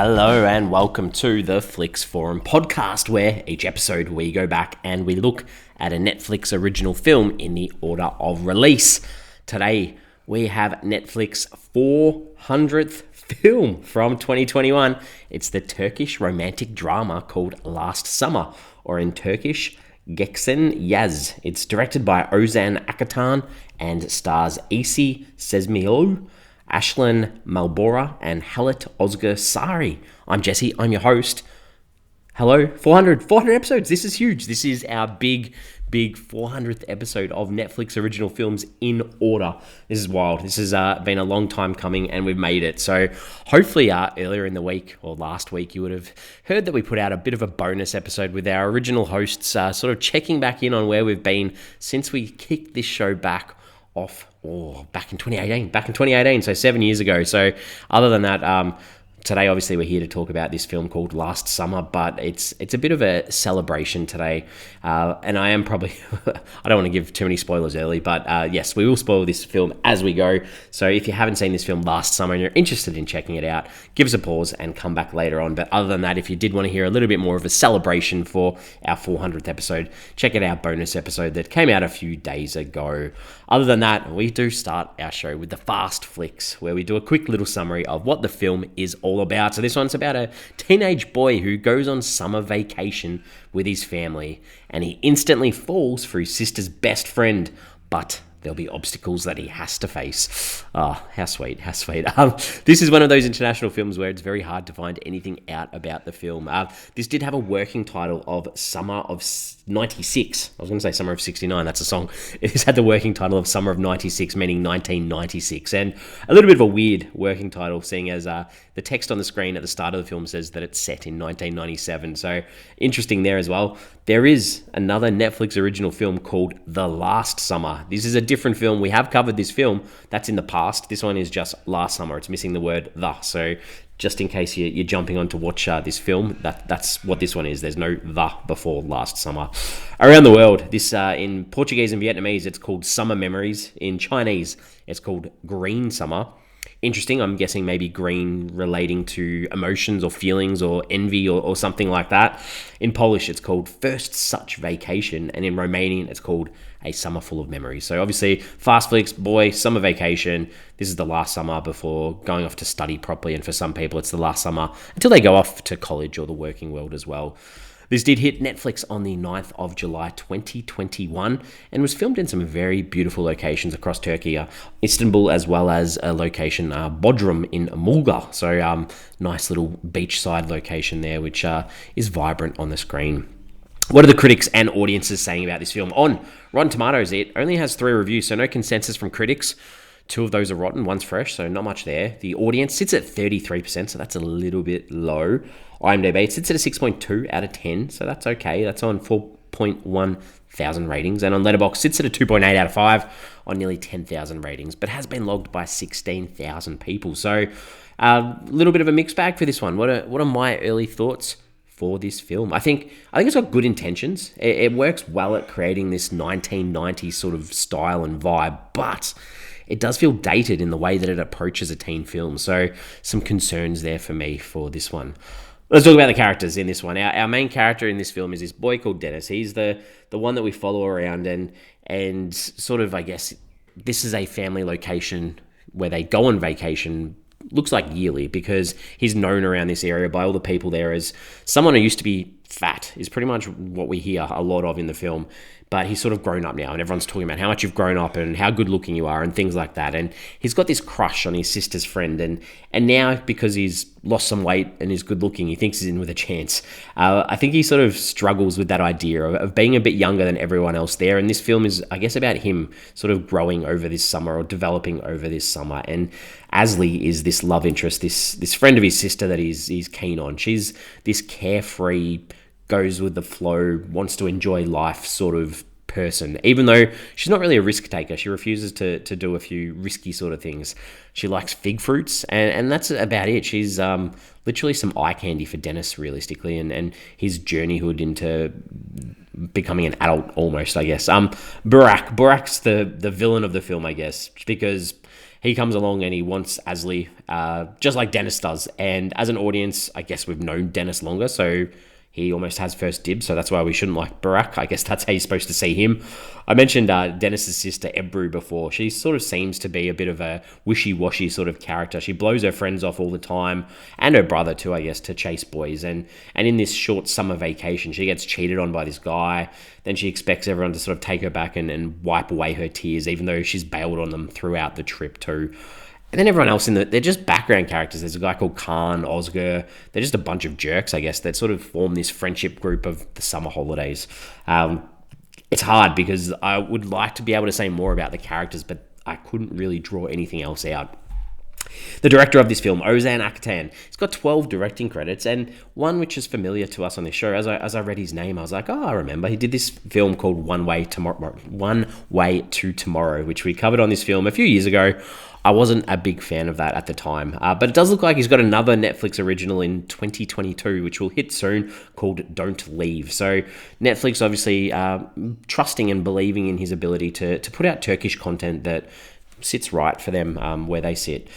Hello and welcome to the Flix Forum podcast, where each episode we go back and we look at a Netflix original film in the order of release. Today we have Netflix 400th film from 2021. It's the Turkish romantic drama called Last Summer, or in Turkish, Geçen Yaz. It's directed by Ozan Aciktan and stars Ece Cesmioglu, Aslihan, Malbora, and Halit, Ozgur, Sari. I'm Jesse, I'm your host. Hello, 400 episodes. This is huge. This is our big 400th episode of Netflix original films in order. This is wild. This has been a long time coming and we've made it. So hopefully earlier in the week or last week, you would have heard that we put out a bit of a bonus episode with our original hosts, sort of checking back in on where we've been since we kicked this show back off back in 2018, so 7 years ago. So other than that, today obviously we're here to talk about this film called Last Summer, but it's a bit of a celebration today, and I am probably I don't want to give too many spoilers early, but yes, we will spoil this film as we go. So if you haven't seen this film Last Summer and you're interested in checking it out, give us a pause and come back later on. But other than that, if you did want to hear a little bit more of a celebration for our 400th episode, check out our bonus episode that came out a few days ago. Other than that, we do start our show with the Fast Flicks, where we do a quick little summary of what the film is all about. So this one's about a teenage boy who goes on summer vacation with his family, and he instantly falls for his sister's best friend, but there'll be obstacles that he has to face. Oh, how sweet. This is one of those international films where it's very hard to find anything out about the film. This did have a working title of Summer of 96. I was going to say Summer of 69, that's a song. It has had the working title of Summer of 96, meaning 1996. And a little bit of a weird working title, seeing as the text on the screen at the start of the film says that it's set in 1997. So interesting there as well. There is another Netflix original film called The Last Summer. This is a different film. We have covered this film. That's in the past. This one is just Last Summer. It's missing the word the. So just in case you're jumping on to watch this film, that's what this one is. There's no the before Last Summer. Around the world, this in Portuguese and Vietnamese, it's called Summer Memories. In Chinese, it's called Green Summer. Interesting, I'm guessing maybe green relating to emotions or feelings or envy or something like that. In Polish, it's called First Such Vacation, and in Romanian, it's called A Summer Full of Memories. So obviously, Fast Flicks, boy, summer vacation. This is the last summer before going off to study properly, and for some people, it's the last summer until they go off to college or the working world as well. This did hit Netflix on the 9th of July 2021 and was filmed in some very beautiful locations across Turkey, Istanbul, as well as a location, Bodrum in Muğla. So nice little beachside location there, which is vibrant on the screen. What are the critics and audiences saying about this film? On Rotten Tomatoes, it only has 3 reviews, so no consensus from critics. 2 of those are rotten, one's fresh, so not much there. The audience sits at 33%, so that's a little bit low. IMDb sits at a 6.2 out of 10, so that's okay. That's on 4.1 thousand ratings. And on Letterboxd, sits at a 2.8 out of 5 on nearly 10,000 ratings, but has been logged by 16,000 people. So a little bit of a mixed bag for this one. What are my early thoughts for this film? I think it's got good intentions. It works well at creating this 1990s sort of style and vibe, but it does feel dated in the way that it approaches a teen film. So some concerns there for me for this one. Let's talk about the characters in this one. Our main character in this film is this boy called Dennis. He's the one that we follow around, and sort of, I guess, this is a family location where they go on vacation, looks like yearly, because he's known around this area by all the people there as someone who used to be fat, is pretty much what we hear a lot of in the film. But he's sort of grown up now, and everyone's talking about how much you've grown up and how good looking you are and things like that. And he's got this crush on his sister's friend, and now because he's lost some weight and is good looking, he thinks he's in with a chance. I think he sort of struggles with that idea of being a bit younger than everyone else there. And this film is, I guess, about him sort of growing over this summer or developing over this summer. And Asli is this love interest, this friend of his sister that he's keen on. She's this carefree, goes with the flow, wants to enjoy life sort of person, even though she's not really a risk taker. She refuses to do a few risky sort of things. She likes fig fruits, and that's about it. She's literally some eye candy for Dennis, realistically, and his journeyhood into becoming an adult almost, I guess. Burak's the villain of the film, I guess, because he comes along and he wants Asli, just like Dennis does. And as an audience, I guess we've known Dennis longer, so he almost has first dibs, so that's why we shouldn't like Burak. I guess that's how you're supposed to see him. I mentioned Dennis's sister Ebru before. She sort of seems to be a bit of a wishy-washy sort of character. She blows her friends off all the time, and her brother too, I guess, to chase boys. And in this short summer vacation, she gets cheated on by this guy. Then she expects everyone to sort of take her back and wipe away her tears, even though she's bailed on them throughout the trip too. And then everyone else they're just background characters. There's a guy called Khan, Ozgur. They're just a bunch of jerks, I guess, that sort of form this friendship group of the summer holidays. It's hard because I would like to be able to say more about the characters, but I couldn't really draw anything else out. The director of this film, Ozan Aciktan, he's got 12 directing credits, and one which is familiar to us on this show. As I read his name, I was like, oh, I remember. He did this film called One Way to Tomorrow, which we covered on this film a few years ago. I wasn't a big fan of that at the time, but it does look like he's got another Netflix original in 2022, which will hit soon, called Don't Leave. So Netflix obviously trusting and believing in his ability to put out Turkish content that sits right for them where they sit.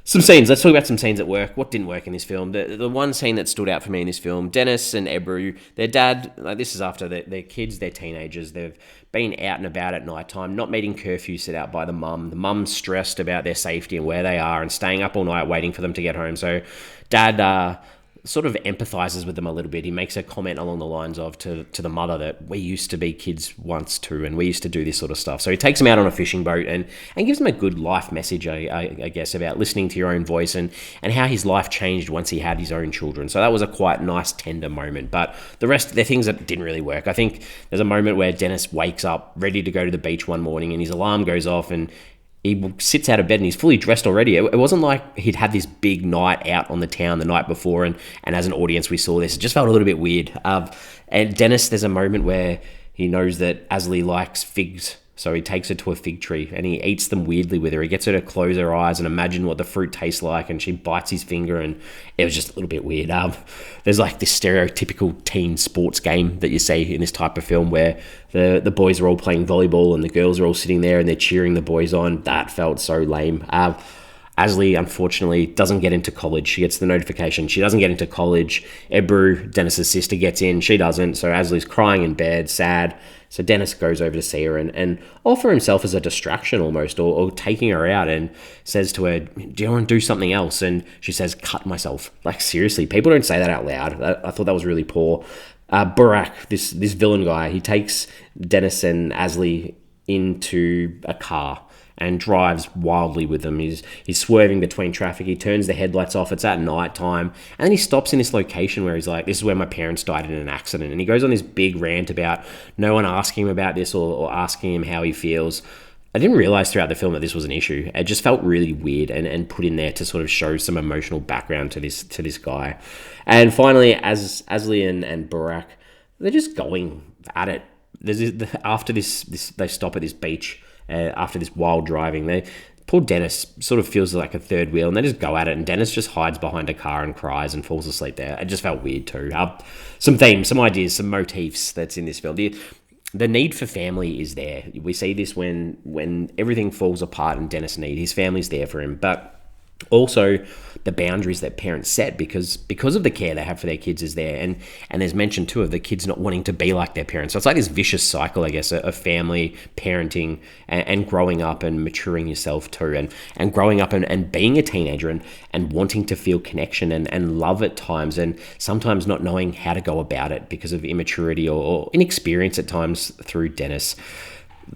Some scenes. Let's talk about some scenes at work. What didn't work in this film? The one scene that stood out for me in this film, Dennis and Ebru, their dad, this is after their kids, they're teenagers. They've been out and about at nighttime, not meeting curfew set out by the mum. The mum's stressed about their safety and where they are and staying up all night waiting for them to get home. So dad sort of empathizes with them a little bit. He makes a comment along the lines of to the mother that we used to be kids once too, and we used to do this sort of stuff. So he takes them out on a fishing boat and gives them a good life message, I guess, about listening to your own voice and how his life changed once he had his own children. So that was a quite nice, tender moment. But the rest, they're things that didn't really work. I think there's a moment where Dennis wakes up ready to go to the beach one morning and his alarm goes off and he sits out of bed and he's fully dressed already. It wasn't like he'd had this big night out on the town the night before, and as an audience we saw this. It just felt a little bit weird. And Dennis, there's a moment where he knows that Asli likes figs, so he takes her to a fig tree and he eats them weirdly with her. He gets her to close her eyes and imagine what the fruit tastes like, and she bites his finger, and it was just a little bit weird. There's like this stereotypical teen sports game that you see in this type of film where the boys are all playing volleyball and the girls are all sitting there and they're cheering the boys on. That felt so lame. Asli, unfortunately, doesn't get into college. She gets the notification. She doesn't get into college. Ebru, Dennis's sister, gets in. She doesn't. So Asli's crying in bed, sad. So Dennis goes over to see her and offer himself as a distraction almost, or taking her out, and says to her, do you want to do something else? And she says, cut myself. Like, seriously, people don't say that out loud. I thought that was really poor. Burak, this villain guy, he takes Dennis and Asli into a car and drives wildly with them. He's swerving between traffic. He turns the headlights off. It's at night time. And then he stops in this location where he's like, this is where my parents died in an accident. And he goes on this big rant about no one asking him about this or asking him how he feels. I didn't realize throughout the film that this was an issue. It just felt really weird and put in there to sort of show some emotional background to this guy. And finally, as Asli and Burak, they're just going at it. After this, they stop at this beach. After this wild driving, poor Dennis sort of feels like a third wheel, and they just go at it, and Dennis just hides behind a car and cries and falls asleep there. It just felt weird too. Some themes, some ideas, some motifs that's in this film. The need for family is there. We see this when everything falls apart and Dennis needs his family's there for him, but also the boundaries that parents set because of the care they have for their kids is there, and there's mention too of the kids not wanting to be like their parents. So it's like this vicious cycle, I guess, of family, parenting, and growing up and maturing yourself too, and growing up and being a teenager and wanting to feel connection and love at times, and sometimes not knowing how to go about it because of immaturity or inexperience at times through Dennis.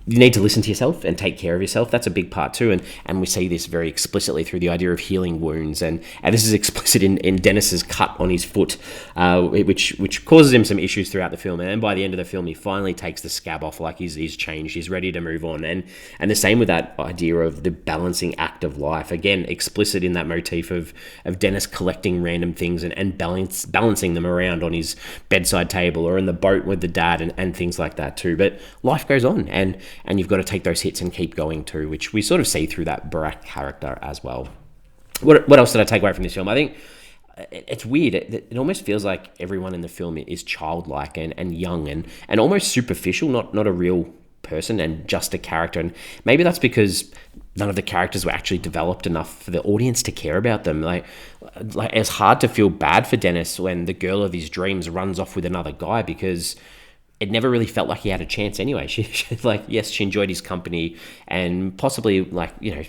You need to listen to yourself and take care of yourself. That's a big part too, and we see this very explicitly through the idea of healing wounds, and this is explicit in Dennis's cut on his foot, which causes him some issues throughout the film. And then by the end of the film, he finally takes the scab off, like he's changed, he's ready to move on, and the same with that idea of the balancing act of life. Again, explicit in that motif of Dennis collecting random things and balancing them around on his bedside table or in the boat with the dad and things like that too. But life goes on, and you've got to take those hits and keep going too, which we sort of see through that Burak character as well. What else did I take away from this film? I think it's weird. It almost feels like everyone in the film is childlike and young and almost superficial, not a real person and just a character. And maybe that's because none of the characters were actually developed enough for the audience to care about them. Like it's hard to feel bad for Dennis when the girl of his dreams runs off with another guy, because it never really felt like he had a chance anyway. She like, yes, she enjoyed his company and possibly, like, you know,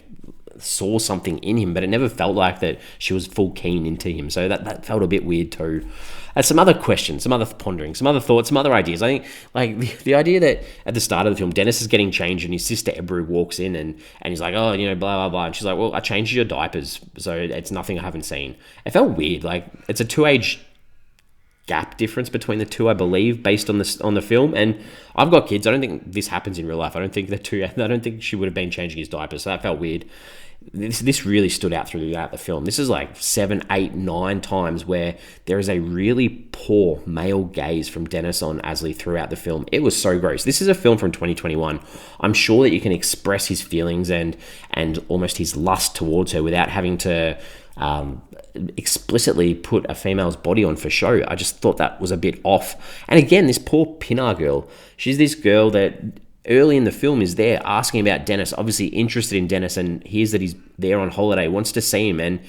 saw something in him, but it never felt like that she was full keen into him. So that felt a bit weird too. And some other questions, some other pondering, some other thoughts, some other ideas. I think, like, the idea that at the start of the film, Dennis is getting changed and his sister Ebru walks in and he's like, oh, you know, blah, blah, blah. And she's like, well, I changed your diapers, so it's nothing I haven't seen. It felt weird. Like, it's a 2-age gap difference between the two, I believe, based on the film. And I've got kids. I don't think this happens in real life. I don't think she would have been changing his diapers. So that felt weird. This really stood out throughout the film. This is like 7, 8, 9 times where there is a really poor male gaze from Dennis on Asli throughout the film. It was so gross. This is a film from 2021. I'm sure that you can express his feelings and almost his lust towards her without having to explicitly put a female's body on for show. I just thought that was a bit off. And again, this poor Pinar girl. She's this girl that early in the film is there asking about Dennis, obviously interested in Dennis, and hears that he's there on holiday, wants to see him, and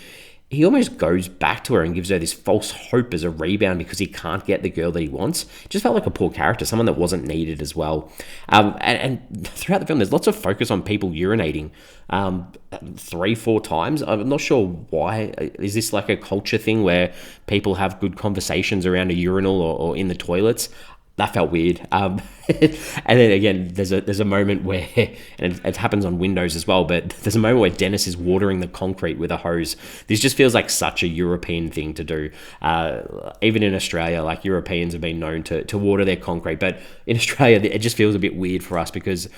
he almost goes back to her and gives her this false hope as a rebound because he can't get the girl that he wants. It just felt like a poor character, someone that wasn't needed as well. And throughout the film, there's lots of focus on people urinating 3-4 times. I'm not sure why. Is this like a culture thing where people have good conversations around a urinal or in the toilets? That felt weird. And then again, there's a moment where, and it happens on Windows as well, but there's a moment where Dennis is watering the concrete with a hose. This just feels like such a European thing to do. Even in Australia, like, Europeans have been known to water their concrete, but in Australia, it just feels a bit weird for us because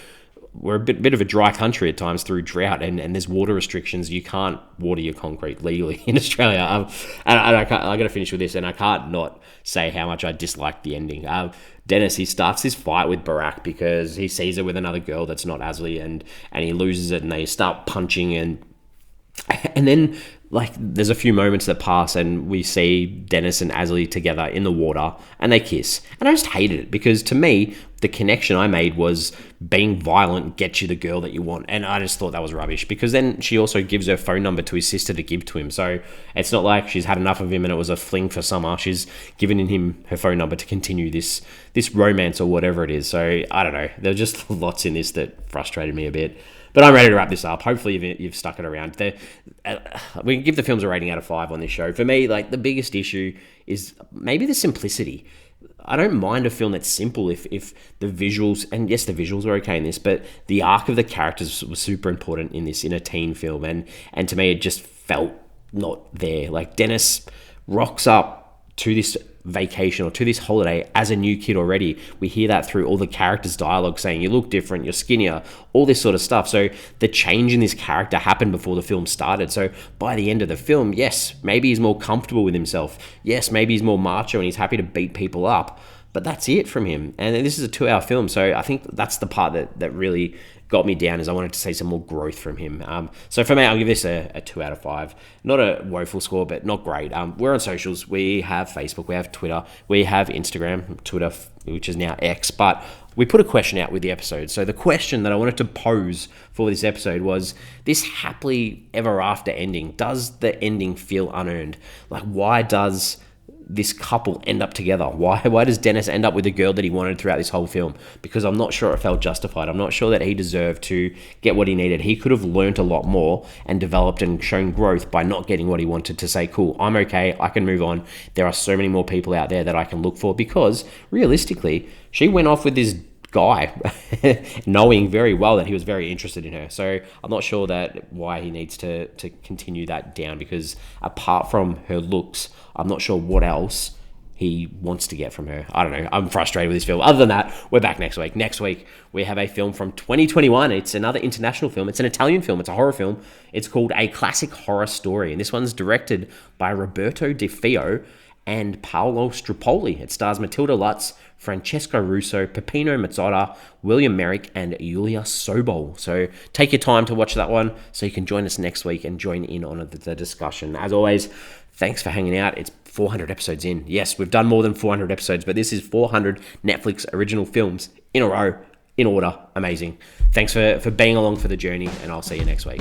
we're a bit of a dry country at times through drought, and there's water restrictions. You can't water your concrete legally in Australia. And I got to finish with this, and I can't not say how much I dislike the ending. Dennis, he starts this fight with Barack because he sees her with another girl that's not Asli, and he loses it, and they start punching, and then, like, there's a few moments that pass and we see Dennis and Asli together in the water and they kiss. And I just hated it because, to me, the connection I made was being violent gets you the girl that you want. And I just thought that was rubbish because then she also gives her phone number to his sister to give to him. So it's not like she's had enough of him and it was a fling for summer. She's given him her phone number to continue this romance or whatever it is. So I don't know. There were just lots in this that frustrated me a bit. But I'm ready to wrap this up. Hopefully you've stuck it around. We can give the films a rating out of 5 on this show. For me, like, the biggest issue is maybe the simplicity. I don't mind a film that's simple if the visuals, and yes, the visuals were okay in this, but the arc of the characters was super important in a teen film. And to me, it just felt not there. Like, Dennis rocks up to this vacation or to this holiday as a new kid already. We hear that through all the characters' dialogue saying, you look different, you're skinnier, all this sort of stuff. So the change in this character happened before the film started. So by the end of the film, yes, maybe he's more comfortable with himself. Yes, maybe he's more macho and he's happy to beat people up. But that's it from him. And this is a 2-hour film. So I think that's the part that really got me down, is I wanted to see some more growth from him. So for me, I'll give this a 2 out of 5. Not a woeful score, but not great. We're on socials. We have Facebook, we have Twitter, we have Instagram, Twitter, which is now X, but we put a question out with the episode. So the question that I wanted to pose for this episode was, this happily ever after ending, does the ending feel unearned? Like, why does this couple end up together? Why does Dennis end up with the girl that he wanted throughout this whole film? Because I'm not sure it felt justified. I'm not sure that he deserved to get what he needed. He could have learned a lot more and developed and shown growth by not getting what he wanted, to say, cool, I'm okay, I can move on. There are so many more people out there that I can look for, because realistically, she went off with this guy knowing very well that he was very interested in her. So I'm not sure that why he needs to continue that down, because apart from her looks, I'm not sure what else he wants to get from her. I don't know. I'm frustrated with this film. Other than that, we're back next week. Next week, we have a film from 2021. It's another international film. It's an Italian film. It's a horror film. It's called A Classic Horror Story. And this one's directed by Roberto De Feo and Paolo Strupoli. It stars Matilda Lutz, Francesco Russo, Peppino Mazzotta, William Merrick, and Yulia Sobol. So take your time to watch that one so you can join us next week and join in on the discussion. As always, thanks for hanging out. It's 400 episodes in. Yes, we've done more than 400 episodes, but this is 400 Netflix original films in a row. in order. Amazing. Thanks for being along for the journey, and I'll see you next week.